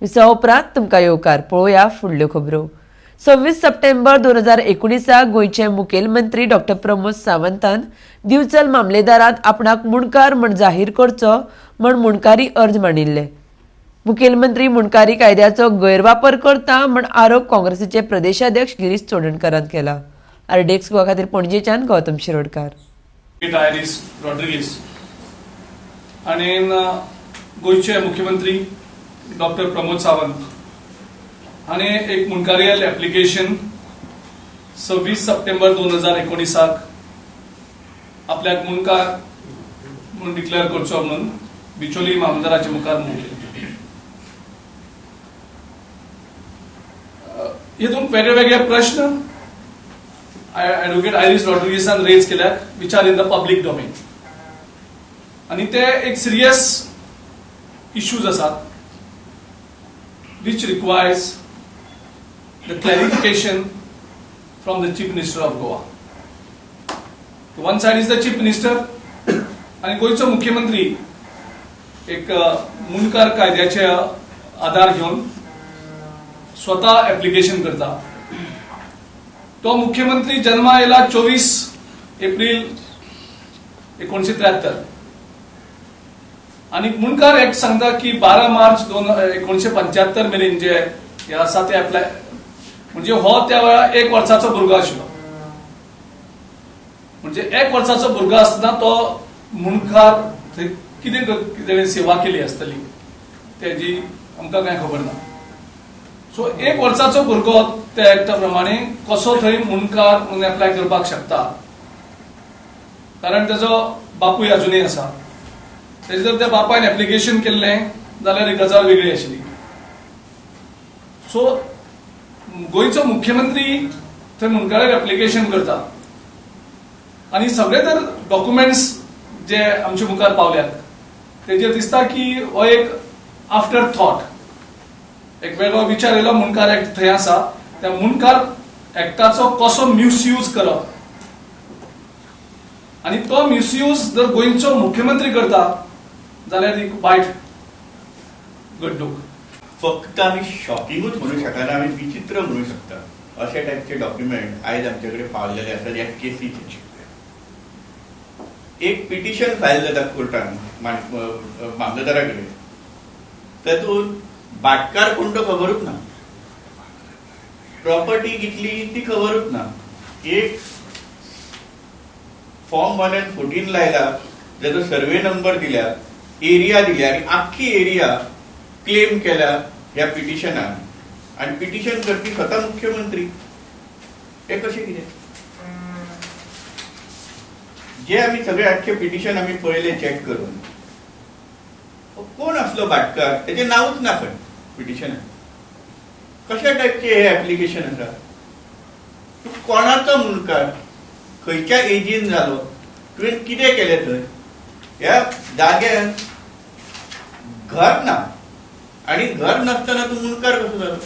Visa उपरांत तुमकां येवकार पळोवया फुडल्यो खबरो। 26 सप्टेंबर 2019 गोयचे मुखेलमंत्री डॉ प्रमोद सावंतान दिवचल मामलेदारांत आपणाक मुणकार म्हण जाहीर करचो म्हण मुणकारी अर्ज मांडिल्ले। मुखेलमंत्री मुणकारी कायद्याचो गैरवापर करता म्हण आरोप काँग्रेसीचे प्रदेशाध्यक्ष गिरीश चोडणकरान केला। आरडेक्स गोवा खातीर पणजेच्यान गौतम शिरोडकार। आणि गोयचे मुख्यमंत्री डॉक्टर प्रमोद सावंत हाणे एक मुणकारियल एप्लिकेशन 26 सप्टेंबर 2019 आपल्याक मुणकार म्हणून डिक्लेअर करचो म्हणून बिचोली मामलेदाराचे मुखार मोकले। हितून वेगळे प्रश्न ॲडव्होकेट आयरिस रॉड्रिगेसान रेज केल्यात which are in the public domain आणि ते एक सिरियस इश्यूज आसात which requires the clarification from the Chief Minister of Goa. So one side is the Chief Minister आणि गोयचो मुख्यमंत्री एक मुणकार कायद्याचे आधार घेऊन स्वतः एप्लिकेशन करता। तो मुख्यमंत्री जन्मा येला 24 एप्रिल 1973 आणि मुणकार ऍक्ट सांगता की 12 मार्च 1975 मेरेन जे हे आसा ते अप्लाय म्हणजे हो त्या वेळा 1 वर्साचो भुरगो आशिल्लो। म्हणजे 1 वर्साचो भुरगो आसतना तो मुणकार कितें सेवा केली आसतली तेजी आमकां कांय खबर ना। सो 1 वर्साचो भुरगो त्या ऍक्टा प्रमाणे कसो थंय मुणकार म्हणून अप्लाय करपाक शकता, कारण तेजो बापूय अजूनय आसा। जर त्या बापायन एप्लिकेशन केल्लें जाल्यार एक गजाल वेगळी आशिल्ली। सो गोयचो मुख्यमंत्री थंय मुणकाराक एप्लिकेशन करता आणि सगळे जर डॉक्युमेंट्स जे आमचे मुखार पावल्यात तेजेर दिसता की हो एक आफ्टर थॉट एक वेगळो विचार येयलो। मुणकार ऍक्ट थंय आसा, त्या मुणकार ऍक्टाचो कसो मिसयूज करप आणि तो मिसयूज जर गोयचो मुख्यमंत्री करता जाल्यार एक वायट घडणूक। फक्त आम्ही शॉकिंगूच म्हणू शकना, आम्ही विचित्र म्हणू शकता अशा टाईपचे डॉक्युमेंट आयज आमच्याकडे पावलेले असतात या केसीचे। एक पिटिशन फायल जाता कोर्टान मामलेदाराकडे, तातूंत भाटकार कोण तो खबरूच ना, प्रॉपर्टी कितली ती खबरूच ना। एक फॉर्म 114 लायला, त्याचा सर्वे नंबर दिल्या, एरिया दिल्या आणि आख्खी एरिया क्लेम केल्या ह्या पिटिशनान आणि पिटिशन करपी स्वतः मुख्यमंत्री। हे कशें कितें जे आम्ही सगळे आख्खे पिटिशन आम्ही पळयले चेक करून कोण असलो भाटकार त्याचे नावच ना खंय पिटिशनान। कशा टाईपचे हे एप्लिकेशन आसा, तूं कोणाचो मुणकार, खंयच्या एजीन जालो, तुवें कितें केलें थंय, ह्या जाग्यार घर ना आणि घर नसताना तूं मुणकार कसो जालो।